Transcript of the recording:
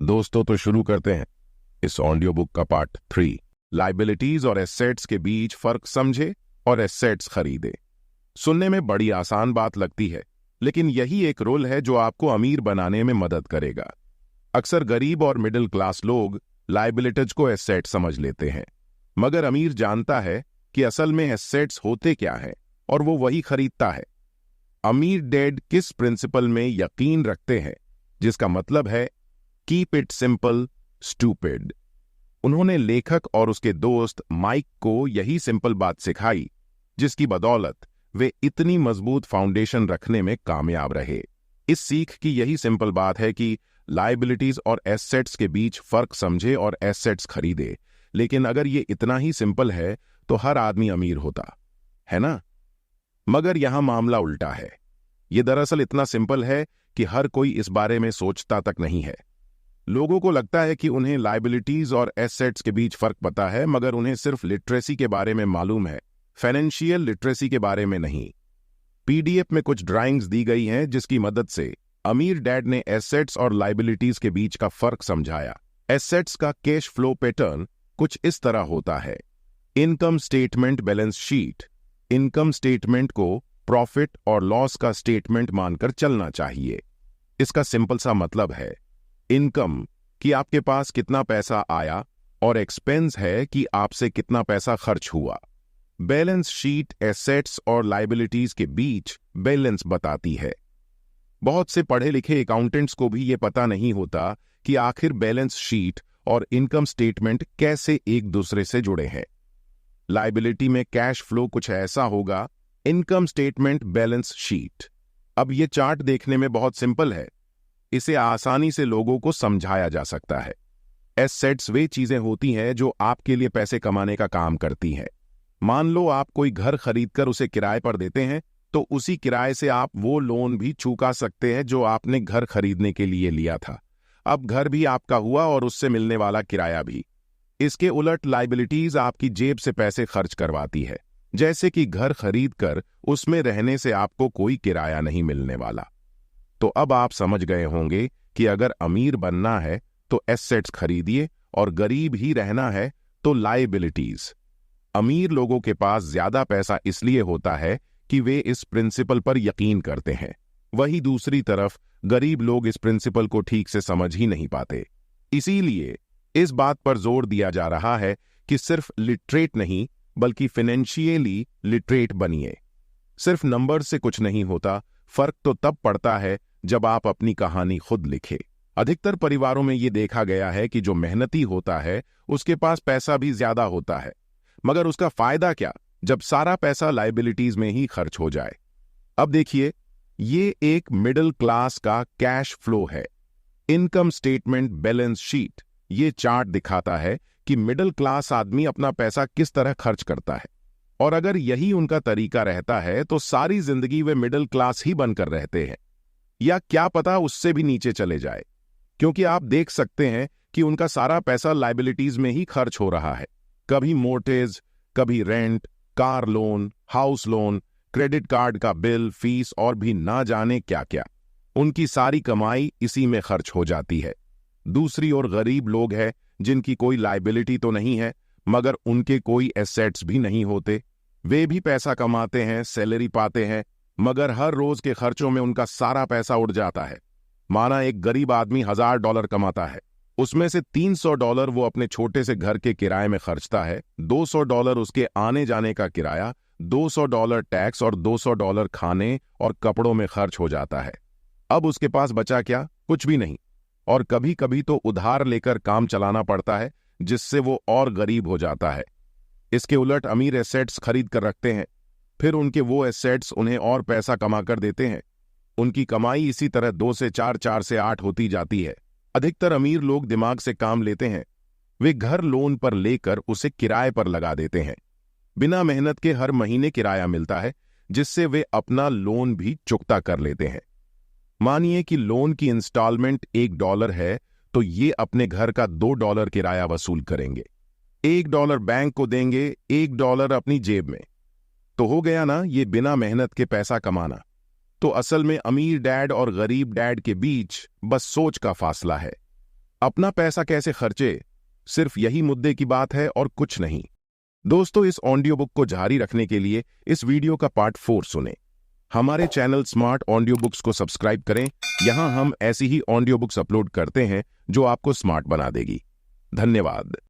दोस्तों, तो शुरू करते हैं इस ऑडियो बुक का पार्ट 3। लाइबिलिटीज और एसेट्स के बीच फर्क समझे और एसेट्स खरीदे। सुनने में बड़ी आसान बात लगती है, लेकिन यही एक रोल है जो आपको अमीर बनाने में मदद करेगा। अक्सर गरीब और मिडिल क्लास लोग लाइबिलिटीज को एसेट समझ लेते हैं, मगर अमीर जानता है कि असल में एसेट्स होते क्या हैं और वो वही खरीदता है। अमीर डैड किस प्रिंसिपल में यकीन रखते हैं, जिसका मतलब है कीप इट सिंपल स्टूपिड। उन्होंने लेखक और उसके दोस्त माइक को यही सिंपल बात सिखाई, जिसकी बदौलत वे इतनी मजबूत फाउंडेशन रखने में कामयाब रहे। इस सीख की यही सिंपल बात है कि लायबिलिटीज और एसेट्स के बीच फर्क समझे और एसेट्स खरीदे। लेकिन अगर ये इतना ही सिंपल है तो हर आदमी अमीर होता है ना? मगर यहां मामला उल्टा है। ये दरअसल इतना सिंपल है कि हर कोई इस बारे में सोचता तक नहीं है। लोगों को लगता है कि उन्हें लायबिलिटीज और एसेट्स के बीच फर्क पता है, मगर उन्हें सिर्फ लिटरेसी के बारे में मालूम है, फाइनेंशियल लिटरेसी के बारे में नहीं। पीडीएफ में कुछ ड्राइंग्स दी गई हैं जिसकी मदद से अमीर डैड ने एसेट्स और लायबिलिटीज के बीच का फर्क समझाया। एसेट्स का कैश फ्लो पैटर्न कुछ इस तरह होता है। Income statement, balance sheet. Income statement को प्रॉफिट और लॉस का स्टेटमेंट मानकर चलना चाहिए। इसका सिंपल सा मतलब है इनकम कि आपके पास कितना पैसा आया और एक्सपेंस है कि आपसे कितना पैसा खर्च हुआ। बैलेंस शीट एसेट्स और लायबिलिटीज के बीच बैलेंस बताती है। बहुत से पढ़े लिखे अकाउंटेंट्स को भी यह पता नहीं होता कि आखिर बैलेंस शीट और इनकम स्टेटमेंट कैसे एक दूसरे से जुड़े हैं। लायबिलिटी में कैश फ्लो कुछ ऐसा होगा, इनकम स्टेटमेंट, बैलेंस शीट। अब यह चार्ट देखने में बहुत सिंपल है, इसे आसानी से लोगों को समझाया जा सकता है। एसेट्स वे चीजें होती हैं जो आपके लिए पैसे कमाने का काम करती हैं। मान लो आप कोई घर खरीदकर उसे किराए पर देते हैं, तो उसी किराए से आप वो लोन भी चुका सकते हैं जो आपने घर खरीदने के लिए लिया था। अब घर भी आपका हुआ और उससे मिलने वाला किराया भी। इसके उलट लायबिलिटीज आपकी जेब से पैसे खर्च करवाती है, जैसे कि घर खरीदकर उसमें रहने से आपको कोई किराया नहीं मिलने वाला। तो अब आप समझ गए होंगे कि अगर अमीर बनना है तो एसेट्स खरीदिए और गरीब ही रहना है तो लायबिलिटीज। अमीर लोगों के पास ज्यादा पैसा इसलिए होता है कि वे इस प्रिंसिपल पर यकीन करते हैं। वही दूसरी तरफ गरीब लोग इस प्रिंसिपल को ठीक से समझ ही नहीं पाते। इसीलिए इस बात पर जोर दिया जा रहा है कि सिर्फ लिटरेट नहीं बल्कि फाइनेंशियली लिटरेट बनिए। सिर्फ नंबर से कुछ नहीं होता, फर्क तो तब पड़ता है जब आप अपनी कहानी खुद लिखे। अधिकतर परिवारों में यह देखा गया है कि जो मेहनती होता है उसके पास पैसा भी ज्यादा होता है, मगर उसका फायदा क्या जब सारा पैसा लायबिलिटीज में ही खर्च हो जाए। अब देखिए, ये एक मिडिल क्लास का कैश फ्लो है। Income statement, balance sheet. ये चार्ट दिखाता है कि मिडिल क्लास आदमी अपना पैसा किस तरह खर्च करता है, और अगर यही उनका तरीका रहता है तो सारी जिंदगी वे मिडिल क्लास ही बनकर रहते हैं, या क्या पता उससे भी नीचे चले जाए, क्योंकि आप देख सकते हैं कि उनका सारा पैसा लायबिलिटीज में ही खर्च हो रहा है। कभी मोर्टेज, कभी rent, car loan, house loan, credit card का बिल, फीस और भी ना जाने क्या क्या। उनकी सारी कमाई इसी में खर्च हो जाती है। दूसरी ओर गरीब लोग हैं जिनकी कोई लायबिलिटी तो नहीं है, मगर उनके कोई एसेट्स भी नहीं होते। वे भी पैसा कमाते हैं, सैलरी पाते हैं, मगर हर रोज के खर्चों में उनका सारा पैसा उड़ जाता है। माना एक गरीब आदमी $1000 कमाता है, उसमें से $300 वो अपने छोटे से घर के किराए में खर्चता है, $200 उसके आने जाने का किराया, $200 टैक्स और $200 खाने और कपड़ों में खर्च हो जाता है। अब उसके पास बचा क्या? कुछ भी नहीं। और कभी कभी तो उधार लेकर काम चलाना पड़ता है, जिससे वो और गरीब हो जाता है। इसके उलट अमीर एसेट्स खरीद कर रखते हैं, फिर उनके वो एसेट्स उन्हें और पैसा कमा कर देते हैं। उनकी कमाई इसी तरह 2 से 4, 4 से 8 होती जाती है। अधिकतर अमीर लोग दिमाग से काम लेते हैं। वे घर लोन पर लेकर उसे किराए पर लगा देते हैं। बिना मेहनत के हर महीने किराया मिलता है, जिससे वे अपना लोन भी चुकता कर लेते हैं। मानिए कि लोन की इंस्टॉलमेंट $1 है, तो ये अपने घर का $2 किराया वसूल करेंगे। $1 बैंक को देंगे, $1 अपनी जेब में। तो हो गया ना ये बिना मेहनत के पैसा कमाना। तो असल में अमीर डैड और गरीब डैड के बीच बस सोच का फासला है। अपना पैसा कैसे खर्चे, सिर्फ यही मुद्दे की बात है और कुछ नहीं। दोस्तों, इस ऑडियो बुक को जारी रखने के लिए इस वीडियो का पार्ट 4 सुने। हमारे चैनल स्मार्ट ऑडियो बुक्स को सब्सक्राइब करें। यहां हम ऐसी ही ऑडियो बुक्स अपलोड करते हैं जो आपको स्मार्ट बना देगी। धन्यवाद।